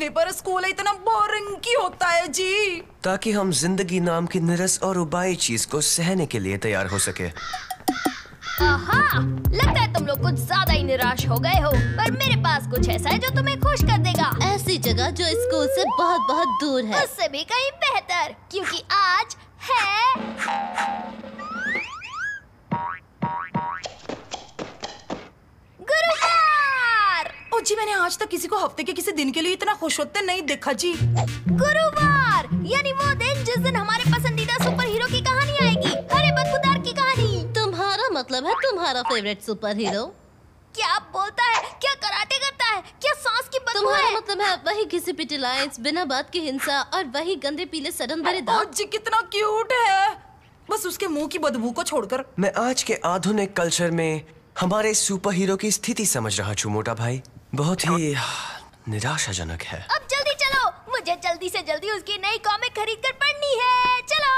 10वीं पर स्कूल इतना बोरिंग क्यों होता है जी? ताकि हम जिंदगी नाम की निरस और उबाई चीज को सहने के लिए तैयार हो सके। आहा, लगता है तुम लोग कुछ ज्यादा ही निराश हो गए हो, पर मेरे पास कुछ ऐसा है जो तुम्हें खुश कर देगा। ऐसी जगह जो स्कूल से बहुत बहुत दूर है। उससे भी कहीं बेहतर, क्योंकि आज है गुरुवार। ओ जी, मैंने आज तक किसी को हफ्ते के किसी दिन के लिए इतना खुश होते नहीं देखा जी। गुरुवार यानी वो दिन जिस दिन हमारे पसंदीदा सुपर हीरो की कहानी आएगी, हरे बदबूदार की कहानी। तुम्हारा मतलब है तुम्हारा फेवरेट सुपर हीरो? क्या बोलता है? क्या कराटे करता है? क्या सांस की बदबू तुम्हारा है? मतलब है वही घिसी पिटी लाइंस, बिना बात की हिंसा और वही गंदे पीले सड़न भरे ओ दांत। जी, कितना क्यूट है, बस उसके मुंह की बदबू को छोड़कर। मैं आज के आधुनिक कल्चर में हमारे सुपर हीरो की स्थिति समझ रहा हूँ मोटा भाई। बहुत ही निराशाजनक है। अब जल्दी चलो, मुझे जल्दी से जल्दी उसकी नई कॉमिक खरीद कर पढ़नी है। चलो।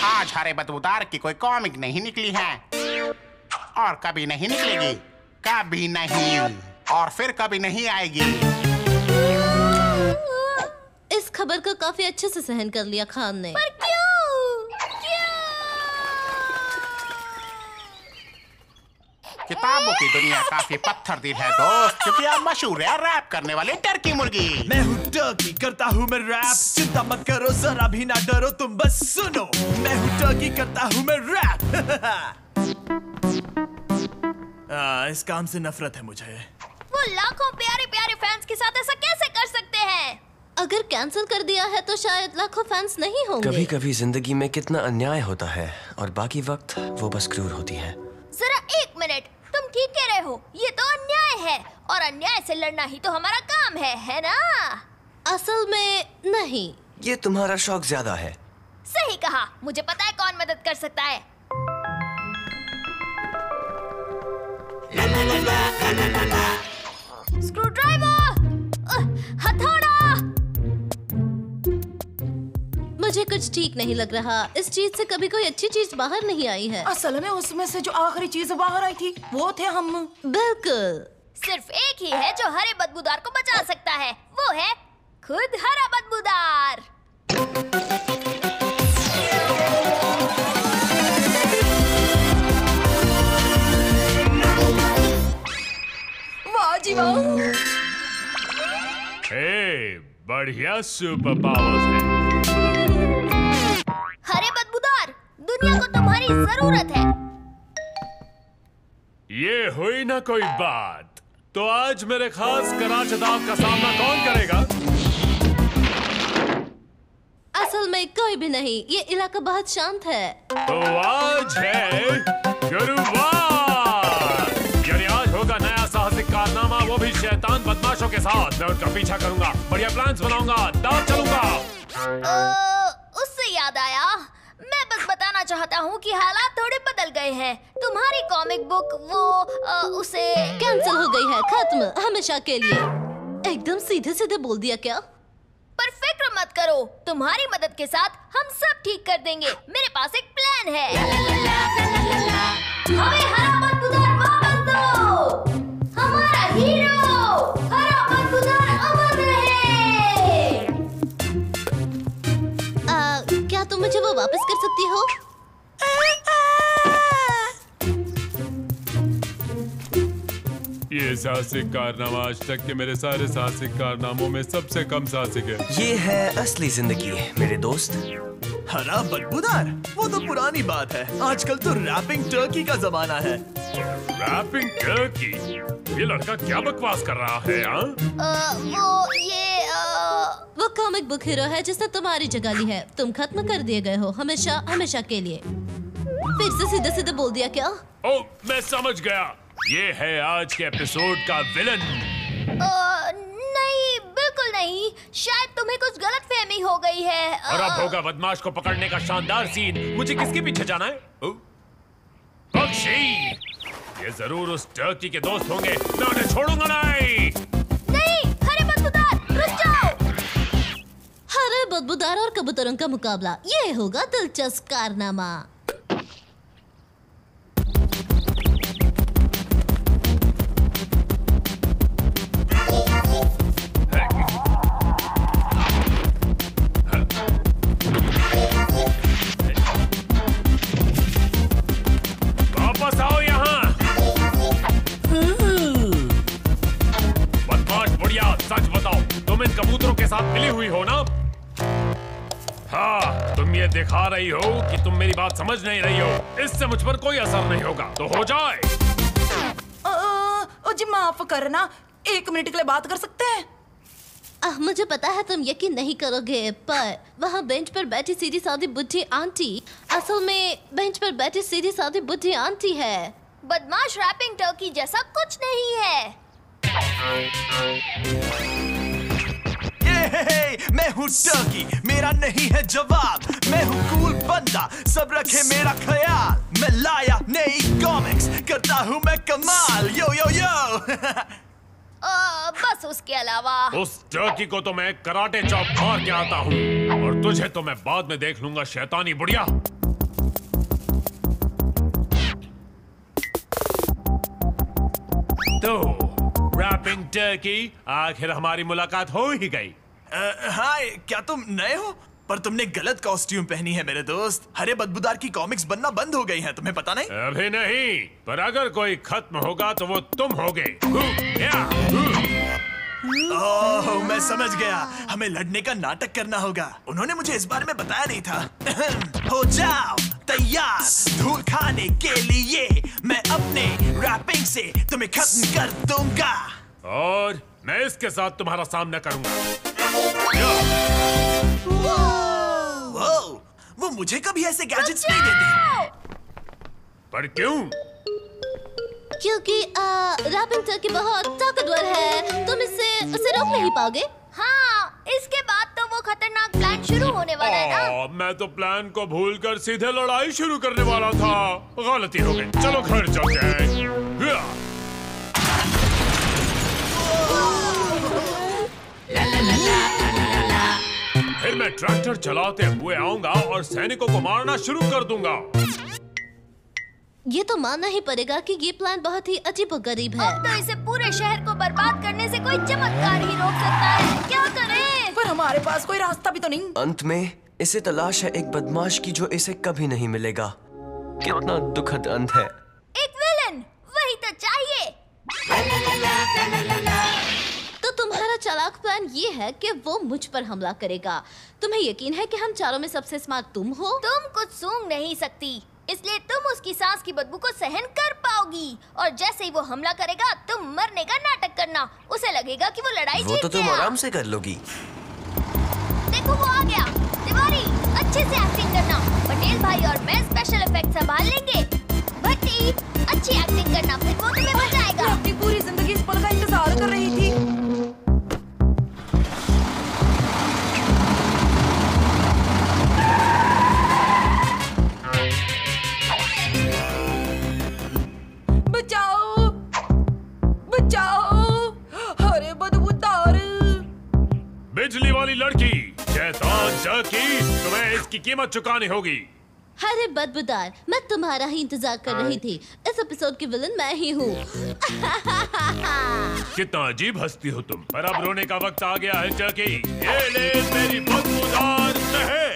आज हरे बदबूदार की कोई कॉमिक नहीं निकली है और कभी नहीं निकलेगी, कभी नहीं, और फिर कभी नहीं आएगी। इस खबर को काफी अच्छे से सहन कर लिया खान ने। पर क्यों? किताबों की दुनिया काफी पत्थर दिल है दोस्त, क्योंकि आप मशहूर है रैप करने वाले टर्की मुर्गी। मैं हूँ टर्की, करता हूँ मैं रैप, चिंता मत करो जरा भी ना डरो, तुम बस सुनो। मैं हूँ टर्की, करता हूँ मैं रैप। इस काम से नफरत है मुझे। वो लाखों प्यारे प्यारे फैंस के साथ ऐसा कैसे कर सकते हैं? अगर कैंसिल कर दिया है तो शायद लाखों फैंस नहीं होंगे। कभी कभी जिंदगी में कितना अन्याय होता है और बाकी वक्त वो बस क्रूर होती है। जरा एक मिनट, तुम ठीक कह रहे हो, ये तो अन्याय है और अन्याय से लड़ना ही तो हमारा काम है ना? असल में नहीं, ये तुम्हारा शौक ज्यादा है। सही कहा, मुझे पता है कौन मदद कर सकता है। स्क्रू ड्राइवर, हथौड़ा। मुझे कुछ ठीक नहीं लग रहा। इस चीज से कभी कोई अच्छी चीज बाहर नहीं आई है। असल में उसमें से जो आखिरी चीज बाहर आई थी वो थे हम। बिल्कुल। सिर्फ एक ही है जो हरे बदबूदार को बचा सकता है, वो है खुद हरा बदबूदार। वाह जी वाह। बढ़िया सुपर पावर्स है। हरे बदबूदार, दुनिया को तुम्हारी जरूरत है। ये हुई ना कोई बात, तो आज मेरे खास कराचदाव का सामना कौन करेगा? असल में कोई भी नहीं, ये इलाका बहुत शांत है। तो आज है गुरुवार, यानी आज होगा नया साहसिक कारनामा, वो भी शैतान बदमाशों के साथ। मैं उनका पीछा करूंगा, बढ़िया प्लान्स बनाऊंगा, दाव चलूंगा। उससे याद आया, मैं बस बताना चाहता हूँ कि हालात थोड़े बदल गए हैं। तुम्हारी कॉमिक बुक उसे कैंसिल हो गई है, खत्म, हमेशा के लिए। एकदम सीधे सीधे बोल दिया क्या? पर फिक्र मत करो, तुम्हारी मदद के साथ हम सब ठीक कर देंगे। मेरे पास एक प्लान है। हमें हरा बदबूदार वापस दो। हमारा हीरो हरा बदबूदार अमर रहे। क्या तुम मुझे वो वापस कर सकती हो? ये साहसिक कारनामा आज तक के मेरे सारे साहसिक कारनामों में सबसे कम साहसिक है। ये है असली जिंदगी मेरे दोस्त। हरा बदबूदार, वो तो पुरानी बात है। आजकल तो रैपिंग टर्की का जमाना है। Rapping turkey? ये लड़का क्या बकवास कर रहा है? वो कॉमिक बुक हीरो है जिसने तुम्हारी जगह ली है। तुम खत्म कर दिए गए हो, हमेशा हमेशा के लिए। फिर से सीधे सीधे बोल दिया क्या? ओ, मैं समझ गया, ये है आज के एपिसोड का विलन। नहीं, बिल्कुल नहीं, शायद तुम्हें कुछ गलतफहमी हो गई है। और अब होगा बदमाश को पकड़ने का शानदार सीन। मुझे किसके पीछे जाना है? बख्शी, ये जरूर उस टर्की के दोस्त होंगे, मैं उन्हें छोड़ूंगा नहीं। नहीं, हरे बदबूदार, रुक जाओ। हरे बदबूदार और कबूतरों का मुकाबला, ये होगा दिलचस्प कारनामा। हो ना? हाँ, तुम ये दिखा रही हो कि तुम मेरी बात समझ नहीं रही हो। इससे मुझ पर कोई असर नहीं होगा, तो हो जाए। जी माफ करना, 1 मिनट के लिए बात कर सकते हैं? मुझे पता है तुम यकीन नहीं करोगे, पर वहाँ बेंच पर बैठी सीधी सादी बुढ़ी आंटी असल में बेंच पर बैठी सीधी सादी बुढ़ी आंटी है। बदमाश रैपिंग टर्की जैसा कुछ नहीं है। मैं हूँ टर्की, मेरा नहीं है जवाब। मैं हूँ कूल बंदा, सब रखे मेरा ख्याल। मैं लाया नई कॉमिक्स, करता हूँ मैं कमाल। यो यो यो बस उसके अलावा उस टर्की को तो मैं कराटे चॉप मार के आता हूँ, और तुझे तो मैं बाद में देख लूंगा, शैतानी बुढ़िया। तो रैपिंग टर्की, आखिर हमारी मुलाकात हो ही गई। हाँ, क्या तुम नए हो? पर तुमने गलत कॉस्ट्यूम पहनी है मेरे दोस्त। हरे बदबूदार की कॉमिक्स बनना बंद हो गई हैं, तुम्हें पता नहीं? अभी नहीं, पर अगर कोई खत्म होगा तो वो तुम होगे। ओह, मैं समझ गया। हमें लड़ने का नाटक करना होगा। उन्होंने मुझे इस बारे में बताया नहीं था। हो जाओ तैयार धूल खाने के लिए। मैं अपने रैपिंग से तुम्हें खत्म कर दूंगा, और मैं इसके साथ तुम्हारा सामना करूंगा। वो मुझे कभी ऐसे गैजेट्स नहीं देते। पर क्यों? क्योंकि रैपिंग टर्की बहुत ताकतवर है, तुम उसे रोक नहीं पाओगे। हाँ, इसके बाद तो वो खतरनाक प्लान शुरू होने वाला है ना। मैं तो प्लान को भूलकर सीधे लड़ाई शुरू करने वाला था। गलती हो गई, चलो घर चलते हैं। फिर मैं ट्रैक्टर चलाते हुए आऊंगा और सैनिकों को मारना शुरू कर दूंगा। ये तो मानना ही पड़ेगा कि ये प्लान बहुत ही अजीबोगरीब है। अब तो इसे पूरे शहर को बर्बाद करने से कोई चमत्कार ही रोक सकता है। क्या करें? पर हमारे पास कोई रास्ता भी तो नहीं। अंत में इसे तलाश है एक बदमाश की जो इसे कभी नहीं मिलेगा। कितना दुखद अंत है। एक विलन, वही तो चाहिए। तो तुम्हारा चालाक प्लान ये है कि वो मुझ पर हमला करेगा। तुम्हें यकीन है कि हम चारों में सबसे स्मार्ट तुम हो? तुम कुछ सूंघ नहीं सकती, इसलिए तुम उसकी सांस की बदबू को सहन कर पाओगी। और जैसे ही वो हमला करेगा, तुम मरने का नाटक करना। उसे लगेगा कि वो लड़ाई जीत गया। वो तो तुम आराम से कर लोगी। देखो वो आ गया। तिवारी, अच्छे से एक्टिंग करना। पटेल भाई और मैं स्पेशल इफेक्ट संभाल लेंगे। भट्टी, अच्छी एक्टिंग करना, फिर वो तुम्हें बचाएगा। मैं अपनी पूरी जिंदगी इस पल का इंतजार कर रही थी। बचाओ, बचाओ, अरे बदबूदार। बिजली वाली लड़की, शैतान टर्की, तुम्हें इसकी कीमत चुकानी होगी। अरे बदबूदार, मैं तुम्हारा ही इंतजार कर रही थी। इस एपिसोड की विलन मैं ही हूँ। कितना अजीब हंसती हो तुम। पर अब रोने का वक्त आ गया है टर्की। ये ले मेरी बदबूदार शहर।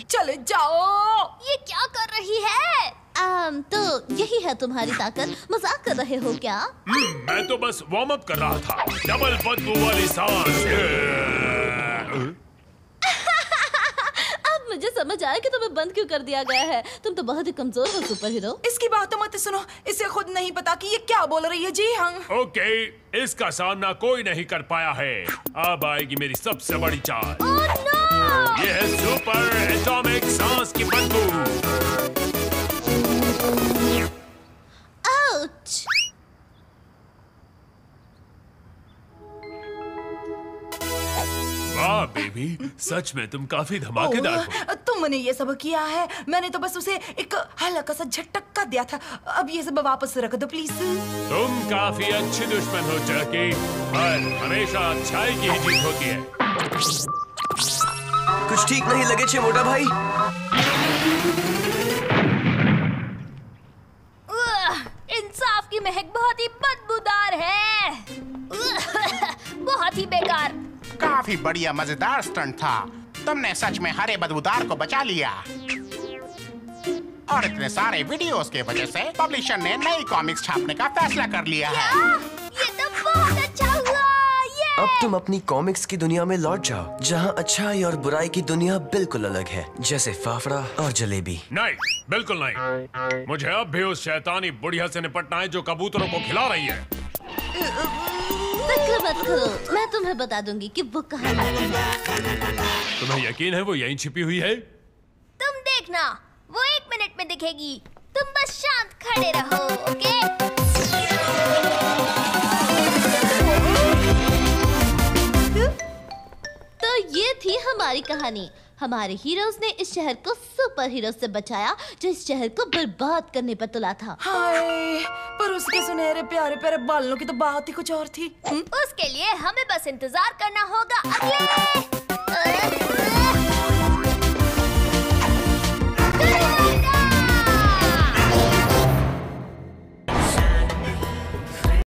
चले जाओ। ये क्या कर रही है? तो यही है तुम्हारी ताकत। मजाक कर रहे हो क्या? मैं तो बस वार्म अप कर रहा था। डबल बदबू वाली सांस। अब मुझे समझ आया कि तुम्हें बंद क्यों कर दिया गया है। तुम तो बहुत ही कमजोर हो सुपर हीरो। इसकी बात तो मत सुनो, इसे खुद नहीं पता कि ये क्या बोल रही है। जी हाँ। ओके, इसका सामना कोई नहीं कर पाया है। अब आएगी मेरी सबसे बड़ी चाल। Oh no! ये है सुपर एटॉमिक सांस की बदबू। आउच! वाह बेबी, सच में तुम काफी धमाकेदार हो। तुमने ये सब किया है, मैंने तो बस उसे एक हल्का सा झटका दिया था। अब ये सब वापस रख दो प्लीज। तुम काफी अच्छी दुश्मन हो टर्की, पर हमेशा अच्छाई की ही जीत होती है। कुछ ठीक नहीं लगे छे मोटा भाई। इंसाफ की महक बहुत ही बदबूदार है। बहुत ही बेकार। काफी बढ़िया मजेदार स्टंट था। तुमने सच में हरे बदबूदार को बचा लिया। और इतने सारे वीडियोस के वजह से पब्लिशर ने नई कॉमिक्स छापने का फैसला कर लिया है। ये तो बहुत अच्छा हुआ। अब तुम अपनी कॉमिक्स की दुनिया में लौट जाओ, जहाँ अच्छाई और बुराई की दुनिया बिल्कुल अलग है, जैसे फाफड़ा और जलेबी। नहीं, बिल्कुल नहीं। मुझे अब भी उस शैतानी बुढ़िया से निपटना है जो कबूतरों को खिला रही है। फिक्र मत करो, मैं तुम्हें बता दूंगी कि वो कहाँ है। तुम्हें यकीन है वो यहीं छिपी हुई है? तुम देखना, वो 1 मिनट में दिखेगी। तुम बस शांत खड़े रहो, ओके? तो ये थी हमारी कहानी। हमारे हीरोज ने इस शहर को सुपर हीरो से बचाया जो इस शहर को बर्बाद करने पर तुला था। हाय, पर उसके सुनहरे प्यारे प्यारे बालों की तो बात ही कुछ और थी। उसके लिए हमें बस इंतजार करना होगा अगले